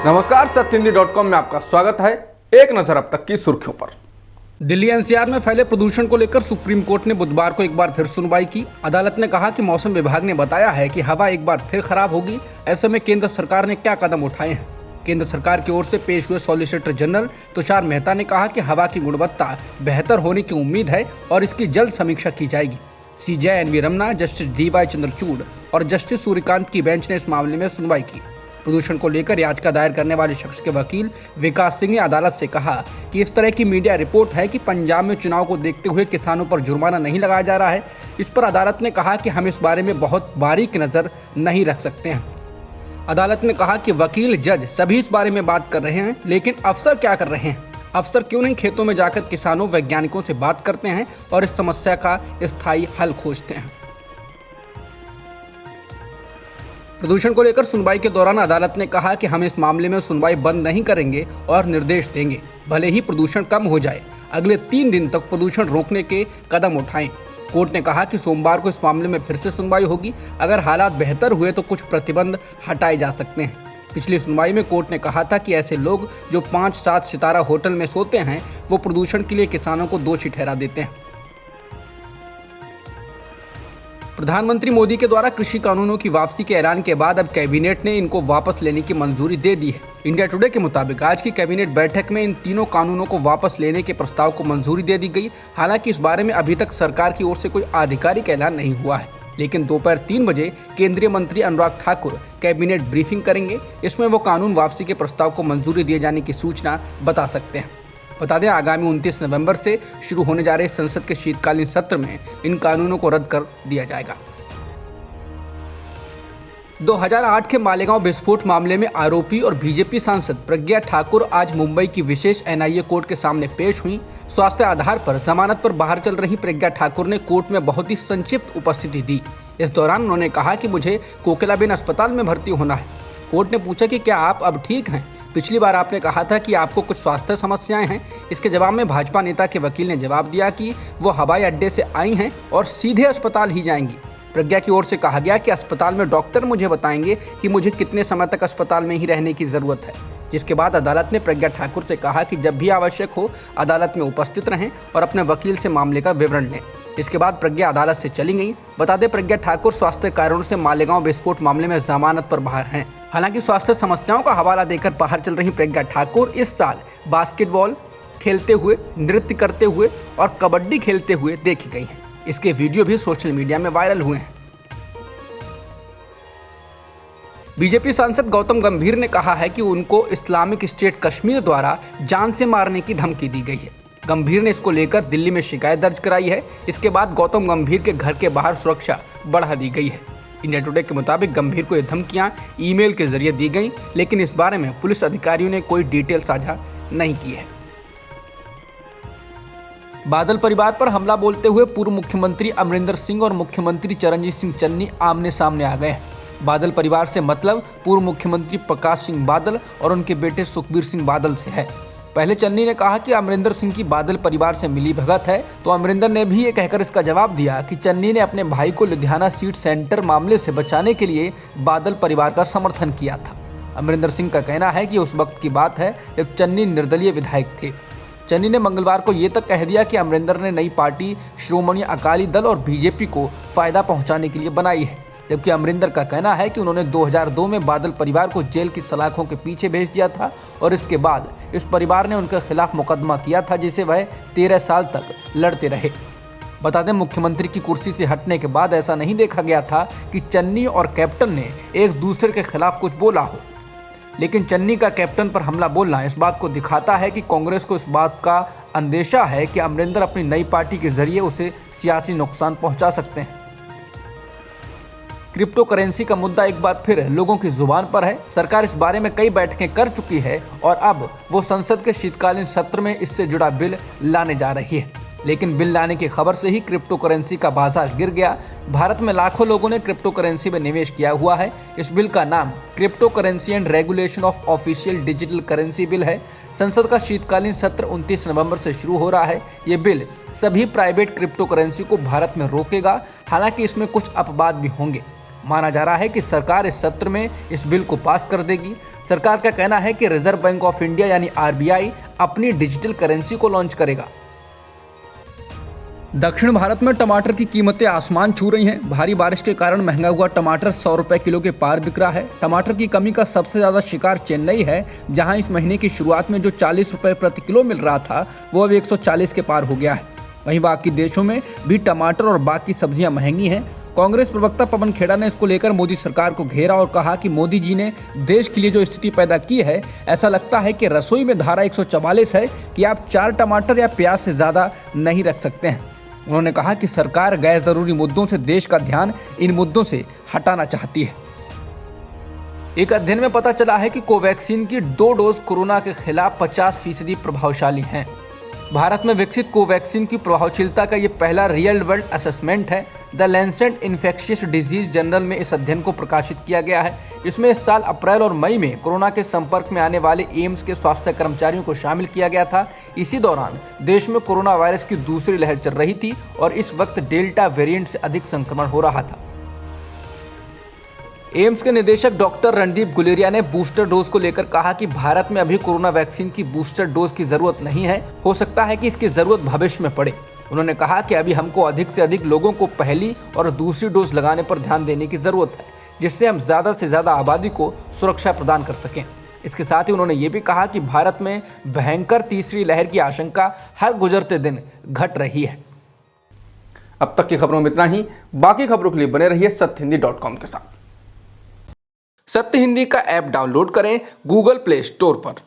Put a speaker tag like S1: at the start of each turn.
S1: नमस्कार, सत्यहिंदी.com में आपका स्वागत है। एक नजर अब तक की सुर्खियों पर।
S2: दिल्ली एनसीआर में फैले प्रदूषण को लेकर सुप्रीम कोर्ट ने बुधवार को एक बार फिर सुनवाई की। अदालत ने कहा कि मौसम विभाग ने बताया है कि हवा एक बार फिर खराब होगी। ऐसे में केंद्र सरकार ने क्या कदम उठाए हैं। केंद्र सरकार की ओर से पेश हुए सॉलिसिटर जनरल तुषार मेहता ने कहा कि हवा की गुणवत्ता बेहतर होने की उम्मीद है और इसकी जल्द समीक्षा की जाएगी। CJI NV Ramana, justice DY Chandrachud और जस्टिस सूर्यकांत की बेंच ने इस मामले में सुनवाई की। प्रदूषण को लेकर याचिका दायर करने वाले शख्स के वकील विकास सिंह ने अदालत से कहा कि इस तरह की मीडिया रिपोर्ट है कि पंजाब में चुनाव को देखते हुए किसानों पर जुर्माना नहीं लगाया जा रहा है। इस पर अदालत ने कहा कि हम इस बारे में बहुत बारीक नज़र नहीं रख सकते हैं। अदालत ने कहा कि वकील, जज सभी इस बारे में बात कर रहे हैं, लेकिन अफसर क्या कर रहे हैं? अफसर क्यों नहीं खेतों में जाकर किसानों, वैज्ञानिकों से बात करते हैं और इस समस्या का स्थायी हल खोजते हैं। प्रदूषण को लेकर सुनवाई के दौरान अदालत ने कहा कि हम इस मामले में सुनवाई बंद नहीं करेंगे और निर्देश देंगे, भले ही प्रदूषण कम हो जाए, अगले 3 दिन तक प्रदूषण रोकने के कदम उठाएं। कोर्ट ने कहा कि सोमवार को इस मामले में फिर से सुनवाई होगी। अगर हालात बेहतर हुए तो कुछ प्रतिबंध हटाए जा सकते हैं। पिछली सुनवाई में कोर्ट ने कहा था कि ऐसे लोग जो 5-7 सितारा होटल में सोते हैं, वो प्रदूषण के लिए किसानों को दोषी ठहरा देते हैं। प्रधानमंत्री मोदी के द्वारा कृषि कानूनों की वापसी के ऐलान के बाद अब कैबिनेट ने इनको वापस लेने की मंजूरी दे दी है। इंडिया टुडे के मुताबिक आज की कैबिनेट बैठक में इन तीनों कानूनों को वापस लेने के प्रस्ताव को मंजूरी दे दी गई। हालांकि इस बारे में अभी तक सरकार की ओर से कोई आधिकारिक ऐलान नहीं हुआ है, लेकिन दोपहर 3 बजे केंद्रीय मंत्री अनुराग ठाकुर कैबिनेट ब्रीफिंग करेंगे। इसमें वो कानून वापसी के प्रस्ताव को मंजूरी दिए जाने की सूचना बता सकते हैं। बता दें, आगामी 29 नवंबर से शुरू होने जा रहे संसद के शीतकालीन सत्र में इन कानूनों को रद्द कर दिया जाएगा। 2008 के मालेगांव विस्फोट मामले में आरोपी और बीजेपी सांसद प्रज्ञा ठाकुर आज मुंबई की विशेष एनआईए कोर्ट के सामने पेश हुई। स्वास्थ्य आधार पर जमानत पर बाहर चल रही प्रज्ञा ठाकुर ने कोर्ट में बहुत ही संक्षिप्त उपस्थिति दी। इस दौरान उन्होंने कहा कि मुझे कोकिलाबेन अस्पताल में भर्ती होना है। कोर्ट ने पूछा कि क्या आप अब ठीक हैं? पिछली बार आपने कहा था कि आपको कुछ स्वास्थ्य समस्याएं हैं। इसके जवाब में भाजपा नेता के वकील ने जवाब दिया कि वो हवाई अड्डे से आई हैं और सीधे अस्पताल ही जाएंगी। प्रज्ञा की ओर से कहा गया कि अस्पताल में डॉक्टर मुझे बताएंगे कि मुझे कितने समय तक अस्पताल में ही रहने की ज़रूरत है। जिसके बाद अदालत ने प्रज्ञा ठाकुर से कहा कि जब भी आवश्यक हो अदालत में उपस्थित रहें और अपने वकील से मामले का विवरण लें। इसके बाद प्रज्ञा अदालत से चली गई। बता दें, प्रज्ञा ठाकुर स्वास्थ्य कारणों से मालेगांव विस्फोट मामले में जमानत पर बाहर हैं। हालांकि स्वास्थ्य समस्याओं का हवाला देकर बाहर चल रही प्रज्ञा ठाकुर इस साल बास्केटबॉल खेलते हुए, नृत्य करते हुए और कबड्डी खेलते हुए देखी गई हैं। इसके वीडियो भी सोशल मीडिया में वायरल हुए हैं। बीजेपी सांसद गौतम गंभीर ने कहा है कि उनको इस्लामिक स्टेट कश्मीर द्वारा जान से मारने की धमकी दी गई है। गंभीर ने इसको लेकर दिल्ली में शिकायत दर्ज कराई है। इसके बाद गौतम गंभीर के घर के बाहर सुरक्षा बढ़ा दी गई है। इंडिया टुडे के मुताबिक गंभीर को ये धमकियां ईमेल के जरिए दी गई, लेकिन इस बारे में पुलिस अधिकारियों ने कोई डिटेल साझा नहीं की है। बादल परिवार पर हमला बोलते हुए पूर्व मुख्यमंत्री अमरिंदर सिंह और मुख्यमंत्री चरणजीत सिंह चन्नी आमने सामने आ गए हैं। बादल परिवार से मतलब पूर्व मुख्यमंत्री प्रकाश सिंह बादल और उनके बेटे सुखबीर सिंह बादल से है। पहले चन्नी ने कहा कि अमरिंदर सिंह की बादल परिवार से मिली भगत है, तो अमरिंदर ने भी ये कहकर इसका जवाब दिया कि चन्नी ने अपने भाई को लुधियाना सीट सेंटर मामले से बचाने के लिए बादल परिवार का समर्थन किया था। अमरिंदर सिंह का कहना है कि उस वक्त की बात है जब चन्नी निर्दलीय विधायक थे। चन्नी ने मंगलवार को ये तक कह दिया कि अमरिंदर ने नई पार्टी श्रोमणी अकाली दल और बीजेपी को फायदा पहुंचाने के लिए बनाई है, जबकि अमरिंदर का कहना है कि उन्होंने 2002 में बादल परिवार को जेल की सलाखों के पीछे भेज दिया था और इसके बाद इस परिवार ने उनके खिलाफ मुकदमा किया था, जिसे वह 13 साल तक लड़ते रहे। बता दें, मुख्यमंत्री की कुर्सी से हटने के बाद ऐसा नहीं देखा गया था कि चन्नी और कैप्टन ने एक दूसरे के खिलाफ कुछ बोला हो, लेकिन चन्नी का कैप्टन पर हमला बोलना इस बात को दिखाता है कि कांग्रेस को इस बात का अंदेशा है कि अमरिंदर अपनी नई पार्टी के जरिए उसे सियासी नुकसान पहुंचा सकते हैं। क्रिप्टो करेंसी का मुद्दा एक बार फिर लोगों की जुबान पर है। सरकार इस बारे में कई बैठकें कर चुकी है और अब वो संसद के शीतकालीन सत्र में इससे जुड़ा बिल लाने जा रही है। लेकिन बिल लाने की खबर से ही क्रिप्टो करेंसी का बाजार गिर गया। भारत में लाखों लोगों ने क्रिप्टो करेंसी में निवेश किया हुआ है। इस बिल का नाम crypto currency and regulation of official digital currency bill है। संसद का शीतकालीन सत्र 29 नवंबर से शुरू हो रहा है। ये बिल सभी प्राइवेट क्रिप्टो करेंसी को भारत में रोकेगा। हालांकि इसमें कुछ अपवाद भी होंगे। माना जा रहा है कि सरकार इस सत्र में इस बिल को पास कर देगी। सरकार का कहना है कि रिजर्व बैंक ऑफ इंडिया यानी आरबीआई अपनी डिजिटल करेंसी को लॉन्च करेगा। दक्षिण भारत में टमाटर की कीमतें आसमान छू रही हैं। भारी बारिश के कारण महंगा हुआ टमाटर 100 रुपए किलो के पार बिक रहा है। टमाटर की कमी का सबसे ज्यादा शिकार चेन्नई है, जहां इस महीने की शुरुआत में जो 40 रुपए प्रति किलो मिल रहा था वो अब 140 के पार हो गया है। वहीं बाकी देशों में भी टमाटर और बाकी सब्जियां महंगी हैं। कांग्रेस प्रवक्ता पवन खेड़ा ने इसको लेकर मोदी सरकार को घेरा और कहा कि मोदी जी ने देश के लिए जो स्थिति पैदा की है, ऐसा लगता है कि रसोई में धारा 144 है कि आप 4 टमाटर या प्याज से ज्यादा नहीं रख सकते हैं। उन्होंने कहा कि सरकार गैर जरूरी मुद्दों से देश का ध्यान इन मुद्दों से हटाना चाहती है। एक अध्ययन में पता चला है कि कोवैक्सीन की 2 डोज कोरोना के खिलाफ 50% प्रभावशाली हैं। भारत में विकसित कोवैक्सीन की प्रभावशीलता का ये पहला रियल वर्ल्ड असेसमेंट है। The Lancet infectious disease journal में इस अध्ययन को प्रकाशित किया गया है। इसमें इस साल अप्रैल और मई में कोरोना के संपर्क में आने वाले एम्स के स्वास्थ्य कर्मचारियों को शामिल किया गया था। इसी दौरान देश में कोरोना वायरस की दूसरी लहर चल रही थी और इस वक्त डेल्टा वेरिएंट से अधिक संक्रमण हो रहा था। एम्स के निदेशक डॉक्टर रणदीप गुलेरिया ने बूस्टर डोज को लेकर कहा कि भारत में अभी कोरोना वैक्सीन की बूस्टर डोज की जरूरत नहीं है, हो सकता है कि इसकी जरूरत भविष्य में पड़े। उन्होंने कहा कि अभी हमको अधिक से अधिक लोगों को पहली और दूसरी डोज लगाने पर ध्यान देने की जरूरत है, जिससे हम ज्यादा से ज्यादा आबादी को सुरक्षा प्रदान कर सकें। इसके साथ ही उन्होंने ये भी कहा कि भारत में भयंकर तीसरी लहर की आशंका हर गुजरते दिन घट रही है।
S1: अब तक की खबरों में इतना ही। बाकी खबरों के लिए बने रहिए सत्यहिंदी.com के साथ।
S2: सत्य हिंदी का ऐप डाउनलोड करें गूगल प्ले स्टोर पर।